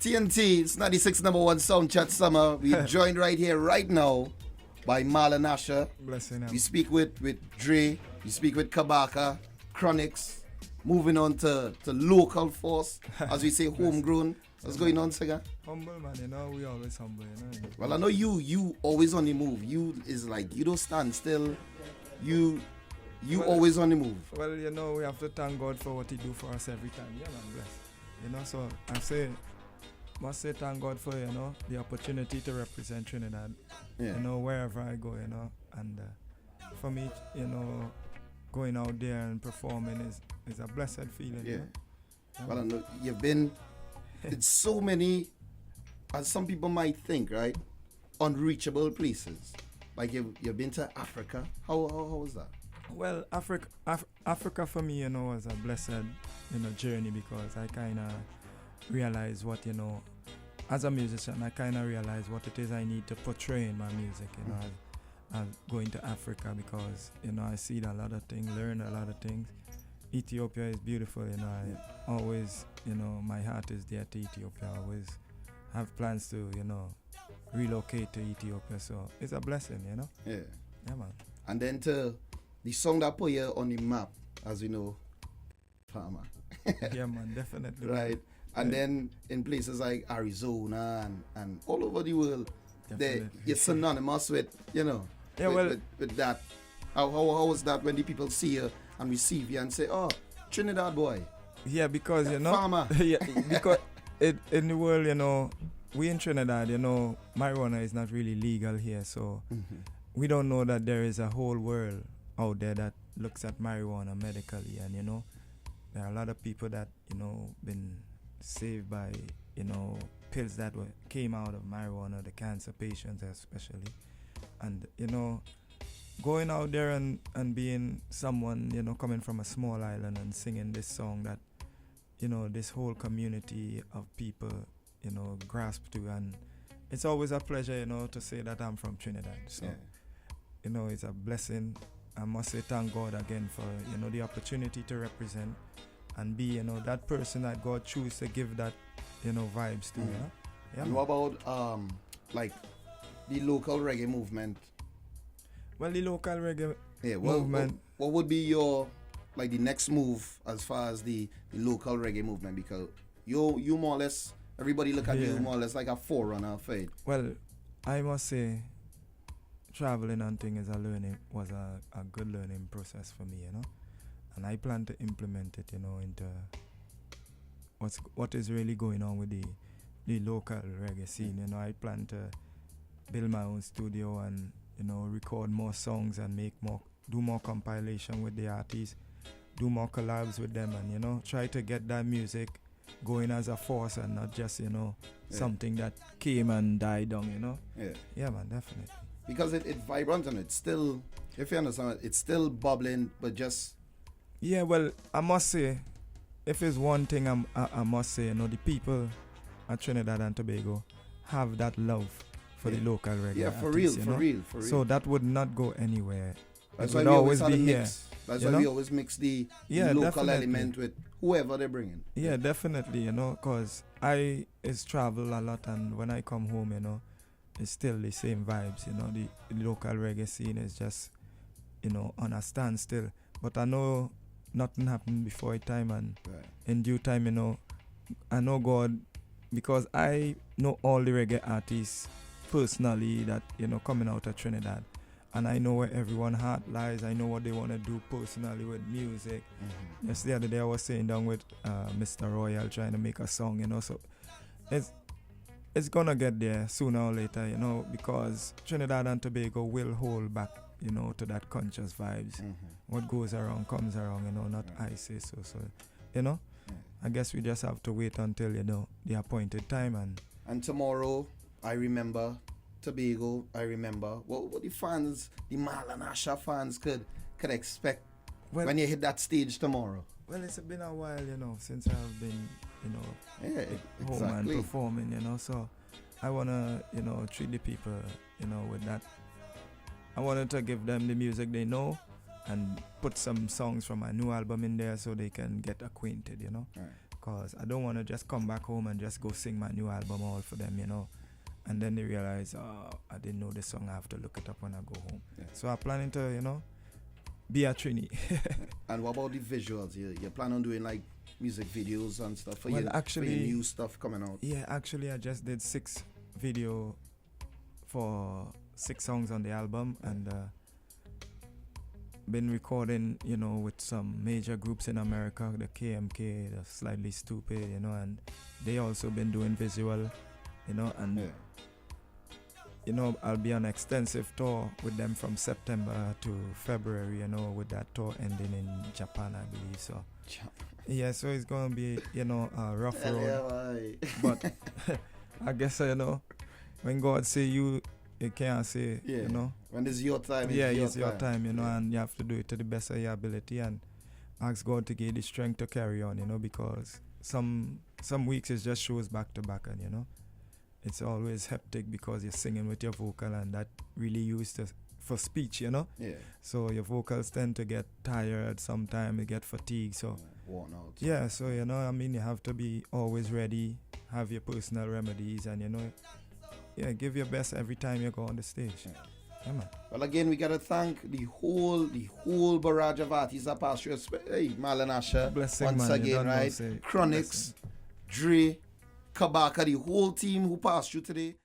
TNT, it's 96 number one Sound Chat Summer. We're joined right here, right now, by Marlon Asher. Blessing him. We speak with Dre, we speak with Kabaka, Chronics, moving on to local force, as we say, homegrown. What's going on, Sega? Humble, man, we always humble, Well, I know you always on the move. You is like, you don't stand still. You always on the move. Well, we have to thank God for what he do for us every time. Yeah, man, bless. So I must say thank God for, the opportunity to represent Trinidad, wherever I go, and for me, going out there and performing is a blessed feeling. Yeah. Well, I know you've been in so many, as some people might think, right, unreachable places. Like you've been to Africa. How was that? Well, Africa for me, was a blessed, journey, because I kind of realized what, as a musician, I kind of realized what it is I need to portray in my music, as going to Africa, because, I see a lot of things, learn a lot of things. Ethiopia is beautiful, I always, my heart is there to Ethiopia. I always have plans to, relocate to Ethiopia, so it's a blessing, Yeah. Yeah, man. And then to the song that put you on the map, as we know, Farmer. Yeah, man, definitely. Right. And then in places like Arizona and all over the world, you're synonymous with, with that. How was that when the people see you and receive you and say, oh, Trinidad boy? Yeah, because, Farmer. Yeah, because in the world, we in Trinidad, marijuana is not really legal here, so we don't know that there is a whole world out there that looks at marijuana medically, and there are a lot of people that been saved by pills that came out of marijuana, the cancer patients especially, and going out there and being someone coming from a small island and singing this song that this whole community of people grasp to, and it's always a pleasure to say that I'm from Trinidad, so it's a blessing. I must say thank God again for the opportunity to represent and be that person that God choose to give that vibes to. Yeah. And what about like the local reggae movement? Well, the local reggae movement. What would be your the next move as far as the local reggae movement? Because you more or less, everybody look at you more or less like a forerunner for it. Well, I must say, traveling and things was a good learning process for me, and I plan to implement it, into what is really going on with the local reggae scene. I plan to build my own studio and record more songs and do more compilation with the artists, do more collabs with them, and try to get that music going as a force and not just something that came and died down. Yeah, man, definitely. Because it's vibrant and it's still, if you understand, it's still bubbling, but just... Yeah, well, I must say, if it's one thing I must say, the people at Trinidad and Tobago have that love for the local reggae. Yeah, for artists, real. So that would not go anywhere. That's it why would we always always be here. That's why we always mix the local definitely. element with whoever they're bringing. Yeah, definitely, because I travel a lot, and when I come home, it's still the same vibes, the local reggae scene is just, on a standstill. But I know nothing happened before time, and in due time, I know God, because I know all the reggae artists personally that, coming out of Trinidad. And I know where everyone's heart lies. I know what they want to do personally with music. Just the other day I was sitting down with Mr. Royal trying to make a song, so it's gonna get there sooner or later, because Trinidad and Tobago will hold back, to that conscious vibes. What goes around comes around, not I say so. So, I guess we just have to wait until, the appointed time. And tomorrow, I remember Tobago, I remember what the fans, the Marlon Asher fans could expect when you hit that stage tomorrow. Well, it's been a while, since I've been, home and exactly. performing, so I want to, treat the people, with that. I wanted to give them the music they know and put some songs from my new album in there so they can get acquainted, Right. cause I don't want to just come back home and just go sing my new album all for them, you know. And then they realize, oh, I didn't know this song. I have to look it up when I go home. Yeah. So I'm planning to, you know, be a Trini. And what about the visuals? You plan on doing like music videos and stuff for, your new stuff coming out? Yeah, actually I just did 6 video for 6 songs on the album, and been recording, you know, with some major groups in America, the KMK, the Slightly Stupid, you know, and they also been doing visual, you know, and you know, I'll be on an extensive tour with them from September to February, you know, with that tour ending in Japan, I believe. So yeah, so it's gonna be, you know, a rough road. But I guess, you know, when God say you can't say, you know. When it's your time, it's your time, you know, and you have to do it to the best of your ability and ask God to give you the strength to carry on, you know, because some weeks it just shows back to back, and, you know, it's always hectic because you're singing with your vocal, and that really used for speech, you know. Yeah. So your vocals tend to get tired sometimes, you get fatigued, so worn out. Yeah, so, you know, I mean, you have to be always ready, have your personal remedies, and, you know, give your best every time you go on the stage. Yeah, man. Well, again, we gotta thank the whole barrage of artists that passed through. Hey, Marlon Asher, blessing, once man, again, right? Chronics, Dre, Kabaka, the whole team who passed through today.